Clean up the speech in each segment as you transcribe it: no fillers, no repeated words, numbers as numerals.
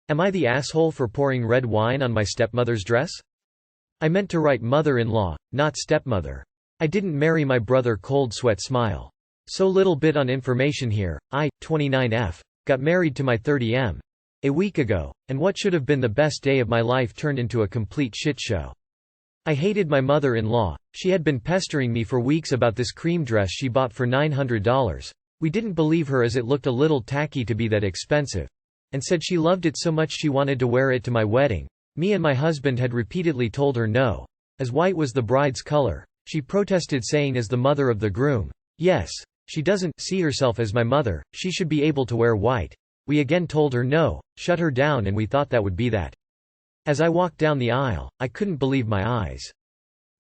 Am I the asshole for pouring red wine on my stepmother's dress? I meant to write mother-in-law, not stepmother. I didn't marry my brother. Cold sweat smile. So little bit on information here. I, 29F, got married to my 30M a week ago, and what should have been the best day of my life turned into a complete shit show. I hated my mother-in-law. She had been pestering me for weeks about this cream dress she bought for $900. We didn't believe her as it looked a little tacky to be that expensive, and said she loved it so much she wanted to wear it to my wedding. Me and my husband had repeatedly told her no, as white was the bride's color. She protested, saying as the mother of the groom, yes, she doesn't see herself as my mother, she should be able to wear white. We again told her no, shut her down, and we thought that would be that. As I walked down the aisle, I couldn't believe my eyes.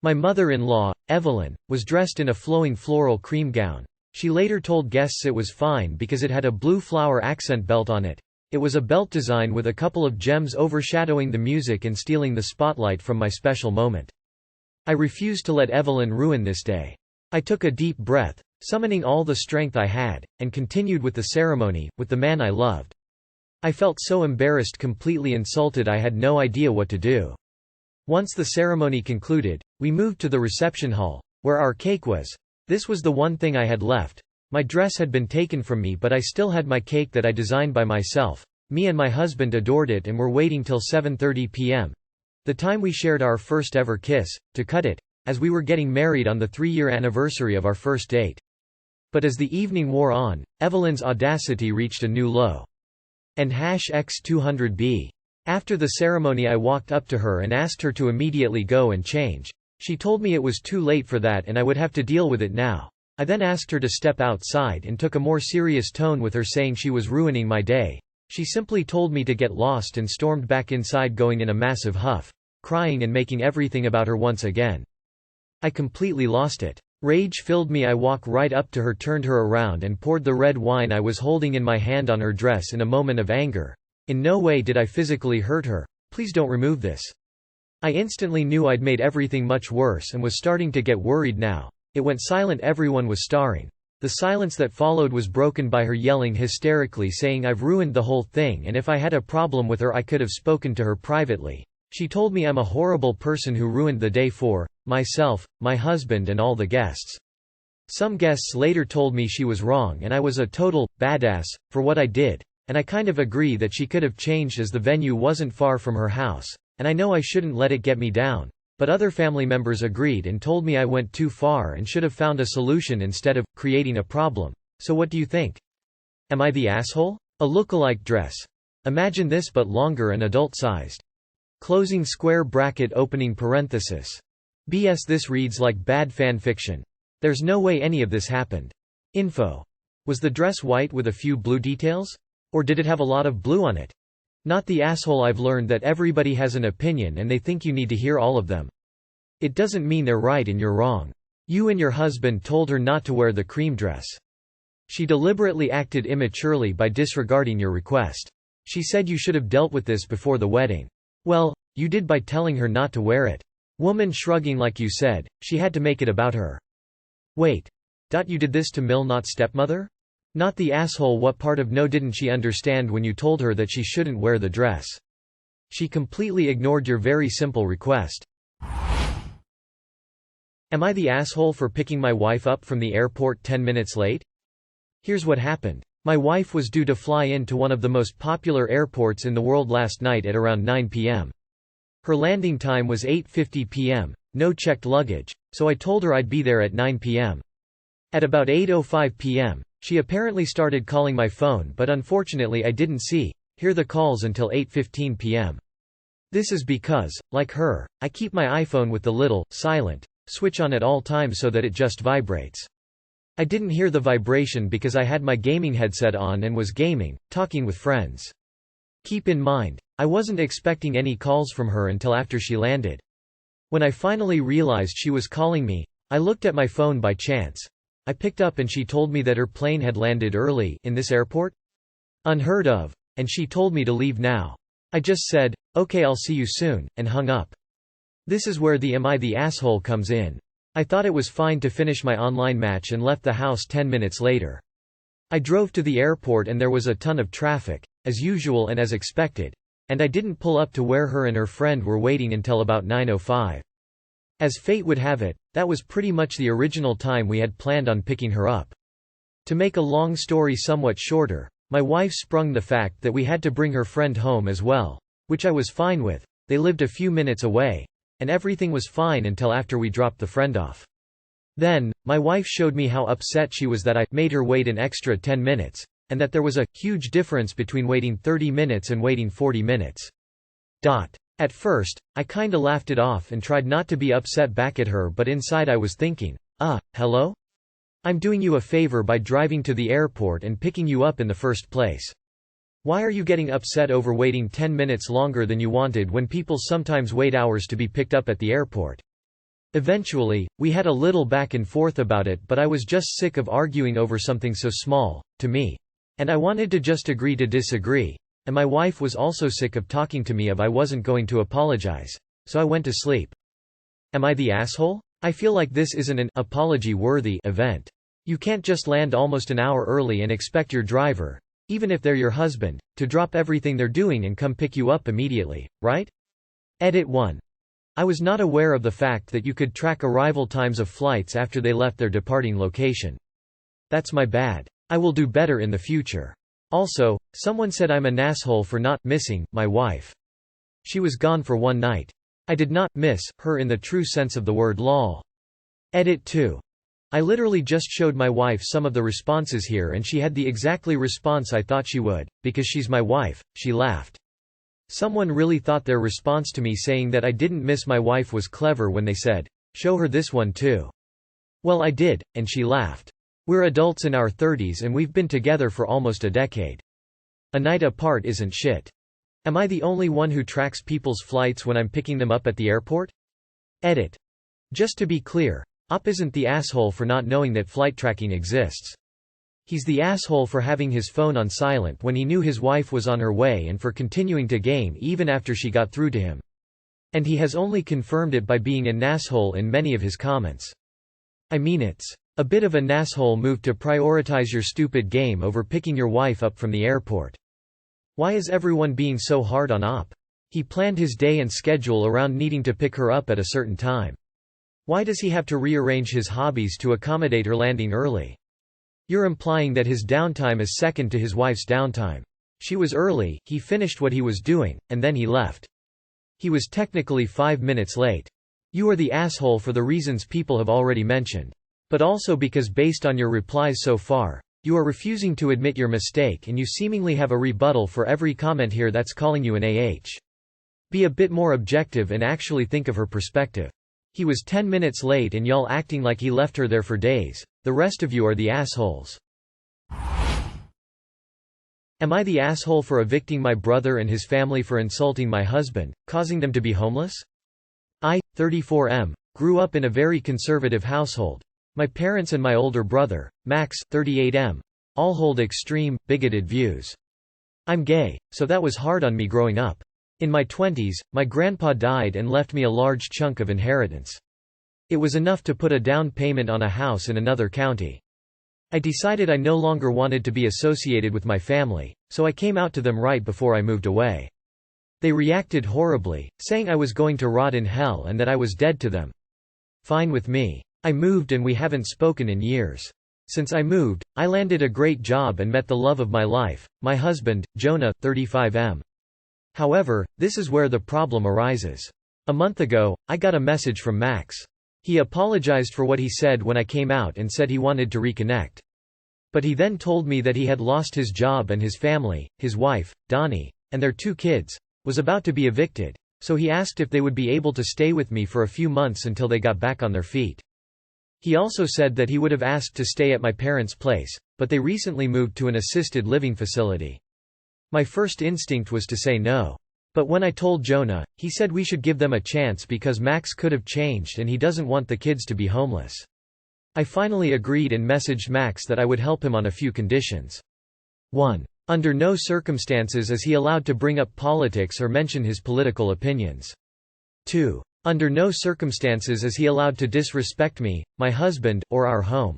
My mother-in-law, Evelyn, was dressed in a flowing floral cream gown. She later told guests it was fine because it had a blue flower accent belt on it. It was a belt design with a couple of gems overshadowing the music and stealing the spotlight from my special moment. I refused to let Evelyn ruin this day. I took a deep breath, summoning all the strength I had, and continued with the ceremony, with the man I loved. I felt so embarrassed, completely insulted, I had no idea what to do. Once the ceremony concluded, we moved to the reception hall, where our cake was. This was the one thing I had left. My dress had been taken from me, but I still had my cake that I designed by myself. Me and my husband adored it and were waiting till 7:30 p.m. the time we shared our first ever kiss, to cut it, as we were getting married on the 3-year anniversary of our first date. But as the evening wore on, Evelyn's audacity reached a new low. And #X200B. After the ceremony I walked up to her and asked her to immediately go and change. She told me it was too late for that and I would have to deal with it now. I then asked her to step outside and took a more serious tone with her, saying she was ruining my day. She simply told me to get lost and stormed back inside, going in a massive huff, crying and making everything about her once again. I completely lost it. Rage filled me. I walked right up to her, turned her around and poured the red wine I was holding in my hand on her dress in a moment of anger. In no way did I physically hurt her. Please don't remove this. I instantly knew I'd made everything much worse and was starting to get worried now. It went silent. Everyone was staring. The silence that followed was broken by her yelling hysterically, saying I've ruined the whole thing, and if I had a problem with her I could have spoken to her privately. She told me I'm a horrible person who ruined the day for myself, my husband and all the guests. Some guests later told me she was wrong and I was a total badass for what I did, and I kind of agree that she could have changed as the venue wasn't far from her house, and I know I shouldn't let it get me down. But other family members agreed and told me I went too far and should have found a solution instead of creating a problem. So what do you think? Am I the asshole? A lookalike dress. Imagine this but longer and adult-sized. Closing square bracket, opening parenthesis. BS, this reads like bad fan fiction. There's no way any of this happened. Info. Was the dress white with a few blue details? Or did it have a lot of blue on it? Not the asshole. I've learned that everybody has an opinion and they think you need to hear all of them. It doesn't mean they're right and you're wrong. You and your husband told her not to wear the cream dress. She deliberately acted immaturely by disregarding your request. She said you should have dealt with this before the wedding. Well, you did by telling her not to wear it. Woman shrugging, like you said, she had to make it about her. Wait. You did this to Mill, not stepmother? Not the asshole. What part of no didn't she understand when you told her that she shouldn't wear the dress? She completely ignored your very simple request. Am I the asshole for picking my wife up from the airport 10 minutes late? Here's what happened. My wife was due to fly into one of the most popular airports in the world last night at around 9 p.m. Her landing time was 8:50 p.m., no checked luggage, so I told her I'd be there at 9 p.m. At about 8:05 p.m., she apparently started calling my phone, but unfortunately I didn't hear the calls until 8:15 p.m. This is because, like her, I keep my iPhone with the little, silent, switch on at all times so that it just vibrates. I didn't hear the vibration because I had my gaming headset on and was gaming, talking with friends. Keep in mind, I wasn't expecting any calls from her until after she landed. When I finally realized she was calling me, I looked at my phone by chance. I picked up and she told me that her plane had landed early in this airport? Unheard of. And she told me to leave now. I just said, okay, I'll see you soon, and hung up. This is where the am I the asshole comes in. I thought it was fine to finish my online match and left the house 10 minutes later. I drove to the airport and there was a ton of traffic, as usual and as expected. and I didn't pull up to where her and her friend were waiting until about 9:05. As fate would have it, that was pretty much the original time we had planned on picking her up. To make a long story somewhat shorter, my wife sprung the fact that we had to bring her friend home as well, which I was fine with. They lived a few minutes away, and everything was fine until after we dropped the friend off. Then, my wife showed me how upset she was that I made her wait an extra 10 minutes, and that there was a huge difference between waiting 30 minutes and waiting 40 minutes. At first, I kinda laughed it off and tried not to be upset back at her, but inside I was thinking, hello? I'm doing you a favor by driving to the airport and picking you up in the first place. Why are you getting upset over waiting 10 minutes longer than you wanted when people sometimes wait hours to be picked up at the airport? Eventually, we had a little back and forth about it, but I was just sick of arguing over something so small, to me. And I wanted to just agree to disagree. And my wife was also sick of talking to me if I wasn't going to apologize. So I went to sleep. Am I the asshole? I feel like this isn't an apology-worthy event. You can't just land almost an hour early and expect your driver, even if they're your husband, to drop everything they're doing and come pick you up immediately, right? Edit 1. I was not aware of the fact that you could track arrival times of flights after they left their departing location. That's my bad. I will do better in the future. Also, someone said I'm an asshole for not missing my wife. She was gone for one night. I did not miss her in the true sense of the word lol. Edit 2. I literally just showed my wife some of the responses here and she had the exactly response I thought she would, because she's my wife. She laughed. Someone really thought their response to me saying that I didn't miss my wife was clever when they said, "Show her this one too." Well, I did, and she laughed. We're adults in our 30s and we've been together for almost a decade. A night apart isn't shit. Am I the only one who tracks people's flights when I'm picking them up at the airport? Edit. Just to be clear, Op isn't the asshole for not knowing that flight tracking exists. He's the asshole for having his phone on silent when he knew his wife was on her way and for continuing to game even after she got through to him. And he has only confirmed it by being an asshole in many of his comments. I mean, it's a bit of an asshole move to prioritize your stupid game over picking your wife up from the airport. Why is everyone being so hard on Op? He planned his day and schedule around needing to pick her up at a certain time. Why does he have to rearrange his hobbies to accommodate her landing early? You're implying that his downtime is second to his wife's downtime. She was early, he finished what he was doing, and then he left. He was technically 5 minutes late. You are the asshole for the reasons people have already mentioned. But also because based on your replies so far, you are refusing to admit your mistake and you seemingly have a rebuttal for every comment here that's calling you an Be a bit more objective and actually think of her perspective. He was 10 minutes late and y'all acting like he left her there for days. The rest of you are the assholes. Am I the asshole for evicting my brother and his family for insulting my husband, causing them to be homeless? I, 34M, grew up in a very conservative household. My parents and my older brother, Max, 38M, all hold extreme, bigoted views. I'm gay, so that was hard on me growing up. In my 20s, my grandpa died and left me a large chunk of inheritance. It was enough to put a down payment on a house in another county. I decided I no longer wanted to be associated with my family, so I came out to them right before I moved away. They reacted horribly, saying I was going to rot in hell and that I was dead to them. Fine with me. I moved and we haven't spoken in years. Since I moved, I landed a great job and met the love of my life, my husband, Jonah, 35M. However, this is where the problem arises. A month ago, I got a message from Max. He apologized for what he said when I came out and said he wanted to reconnect. But he then told me that he had lost his job and his family, his wife, Donnie, and their 2 kids, was about to be evicted, so he asked if they would be able to stay with me for a few months until they got back on their feet. He also said that he would have asked to stay at my parents' place, but they recently moved to an assisted living facility. My first instinct was to say no. But when I told Jonah, he said we should give them a chance because Max could have changed and he doesn't want the kids to be homeless. I finally agreed and messaged Max that I would help him on a few conditions. 1. Under no circumstances is he allowed to bring up politics or mention his political opinions. 2. Under no circumstances is he allowed to disrespect me, my husband, or our home.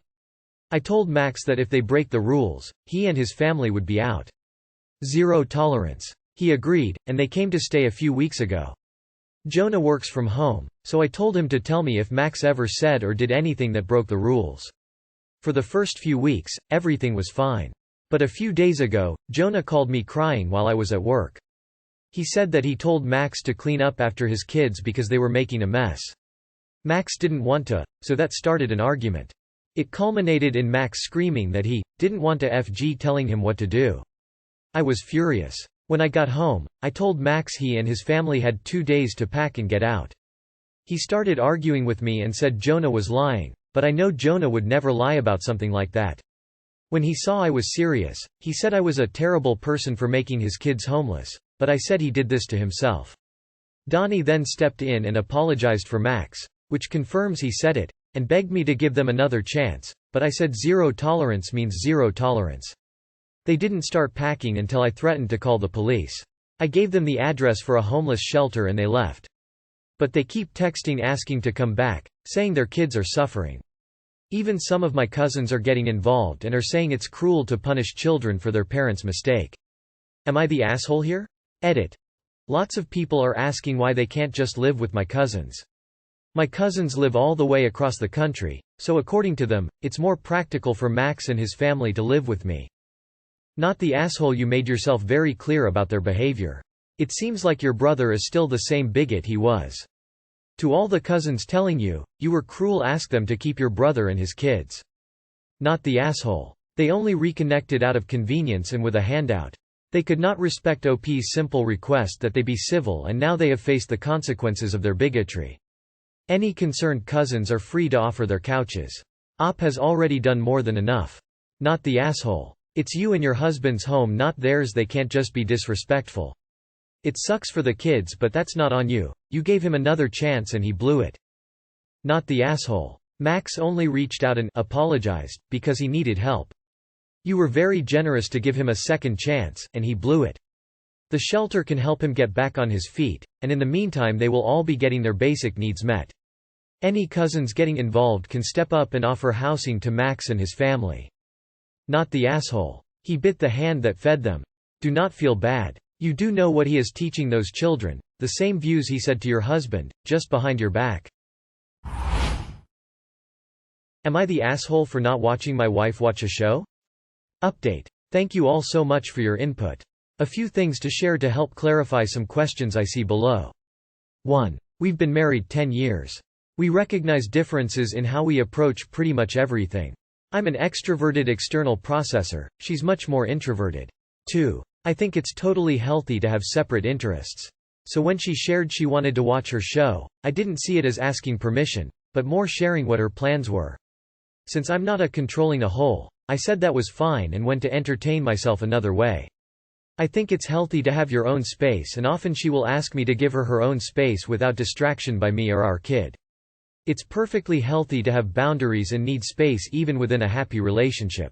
I told Max that if they break the rules, he and his family would be out. 0 tolerance. He agreed, and they came to stay a few weeks ago. Jonah works from home, so I told him to tell me if Max ever said or did anything that broke the rules. For the first few weeks, everything was fine. But a few days ago, Jonah called me crying while I was at work. He said that he told Max to clean up after his kids because they were making a mess. Max didn't want to, so that started an argument. It culminated in Max screaming that he didn't want to FG telling him what to do. I was furious. When I got home, I told Max he and his family had 2 days to pack and get out. He started arguing with me and said Jonah was lying, but I know Jonah would never lie about something like that. When he saw I was serious, he said I was a terrible person for making his kids homeless, but I said he did this to himself. Donnie then stepped in and apologized for Max, which confirms he said it, and begged me to give them another chance, but I said zero tolerance means zero tolerance. They didn't start packing until I threatened to call the police. I gave them the address for a homeless shelter and they left. But they keep texting asking to come back, saying their kids are suffering. Even some of my cousins are getting involved and are saying it's cruel to punish children for their parents' mistake. Am I the asshole here? Edit. Lots of people are asking why they can't just live with my cousins. My cousins live all the way across the country, so according to them, it's more practical for Max and his family to live with me. Not the asshole, you made yourself very clear about their behavior. It seems like your brother is still the same bigot he was. To all the cousins telling you were cruel, ask them to keep your brother and his kids. Not the asshole. They only reconnected out of convenience and with a handout. They could not respect OP's simple request that they be civil, and now they have faced the consequences of their bigotry. Any concerned cousins are free to offer their couches. OP has already done more than enough. Not the asshole. It's you and your husband's home, not theirs. They can't just be disrespectful. It sucks for the kids, but that's not on you. You gave him another chance and he blew it. Not the asshole. Max only reached out and apologized because he needed help. You were very generous to give him a second chance, and he blew it. The shelter can help him get back on his feet, and in the meantime they will all be getting their basic needs met. Any cousins getting involved can step up and offer housing to Max and his family. Not the asshole. He bit the hand that fed them. Do not feel bad. You do know what he is teaching those children, the same views he said to your husband, just behind your back. Am I the asshole for not watching my wife watch a show? Update. Thank you all so much for your input. A few things to share to help clarify some questions I see below. 1. We've been married 10 years. We recognize differences in how we approach pretty much everything. I'm an extroverted external processor, she's much more introverted. 2. I think it's totally healthy to have separate interests. So when she shared she wanted to watch her show, I didn't see it as asking permission, but more sharing what her plans were. Since I'm not a controlling a whole, I said that was fine and went to entertain myself another way. I think it's healthy to have your own space, and often she will ask me to give her her own space without distraction by me or our kid. It's perfectly healthy to have boundaries and need space even within a happy relationship.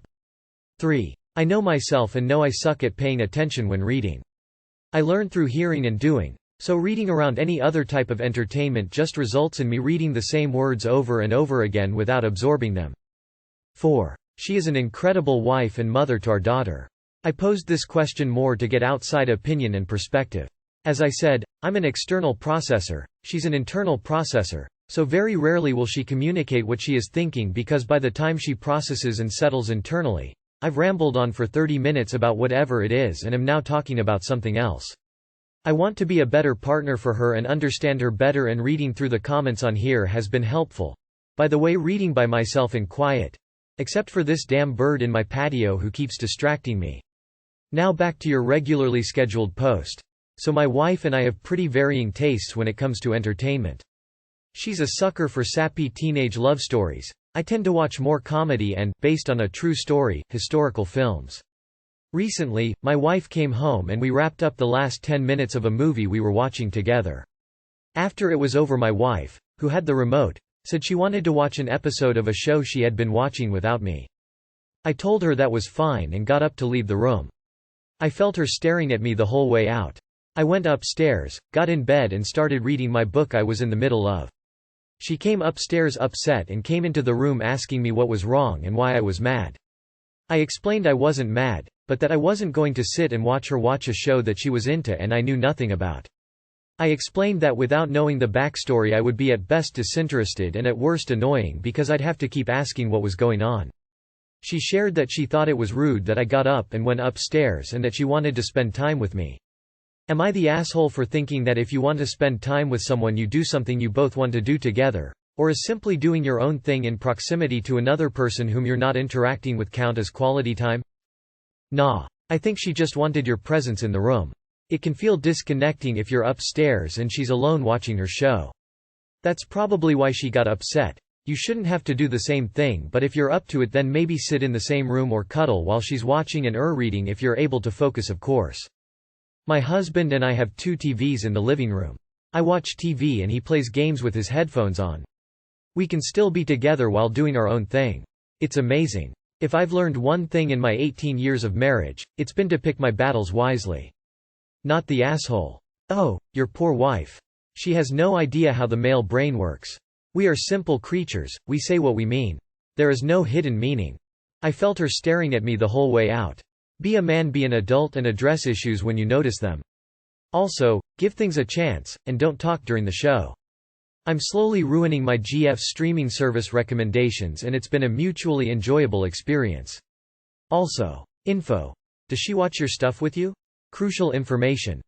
3. I know myself and know I suck at paying attention when reading. I learn through hearing and doing, so reading around any other type of entertainment just results in me reading the same words over and over again without absorbing them. 4. She is an incredible wife and mother to our daughter. I posed this question more to get outside opinion and perspective. As I said, I'm an external processor, she's an internal processor, so very rarely will she communicate what she is thinking because by the time she processes and settles internally, I've rambled on for 30 minutes about whatever it is and am now talking about something else. I want to be a better partner for her and understand her better, and reading through the comments on here has been helpful. By the way, reading by myself in quiet. Except for this damn bird in my patio who keeps distracting me. Now back to your regularly scheduled post. So my wife and I have pretty varying tastes when it comes to entertainment. She's a sucker for sappy teenage love stories. I tend to watch more comedy and, based on a true story, historical films. Recently, my wife came home and we wrapped up the last 10 minutes of a movie we were watching together. After it was over, my wife, who had the remote, said she wanted to watch an episode of a show she had been watching without me. I told her that was fine and got up to leave the room. I felt her staring at me the whole way out. I went upstairs, got in bed and started reading my book I was in the middle of. She came upstairs upset and came into the room asking me what was wrong and why I was mad. I explained I wasn't mad, but that I wasn't going to sit and watch her watch a show that she was into and I knew nothing about. I explained that without knowing the backstory I would be at best disinterested and at worst annoying because I'd have to keep asking what was going on. She shared that she thought it was rude that I got up and went upstairs and that she wanted to spend time with me. Am I the asshole for thinking that if you want to spend time with someone you do something you both want to do together? Or is simply doing your own thing in proximity to another person whom you're not interacting with count as quality time? Nah. I think she just wanted your presence in the room. It can feel disconnecting if you're upstairs and she's alone watching her show. That's probably why she got upset. You shouldn't have to do the same thing, but if you're up to it then maybe sit in the same room or cuddle while she's watching and reading if you're able to focus, of course. My husband and I have 2 TVs in the living room. I watch TV and he plays games with his headphones on. We can still be together while doing our own thing. It's amazing. If I've learned one thing in my 18 years of marriage, it's been to pick my battles wisely. Not the asshole. Oh, your poor wife. She has no idea how the male brain works. We are simple creatures, we say what we mean. There is no hidden meaning. I felt her staring at me the whole way out. Be a man, be an adult and address issues when you notice them. Also, give things a chance, and don't talk during the show. I'm slowly ruining my GF streaming service recommendations and it's been a mutually enjoyable experience. Also, info. Does she watch your stuff with you? Crucial information.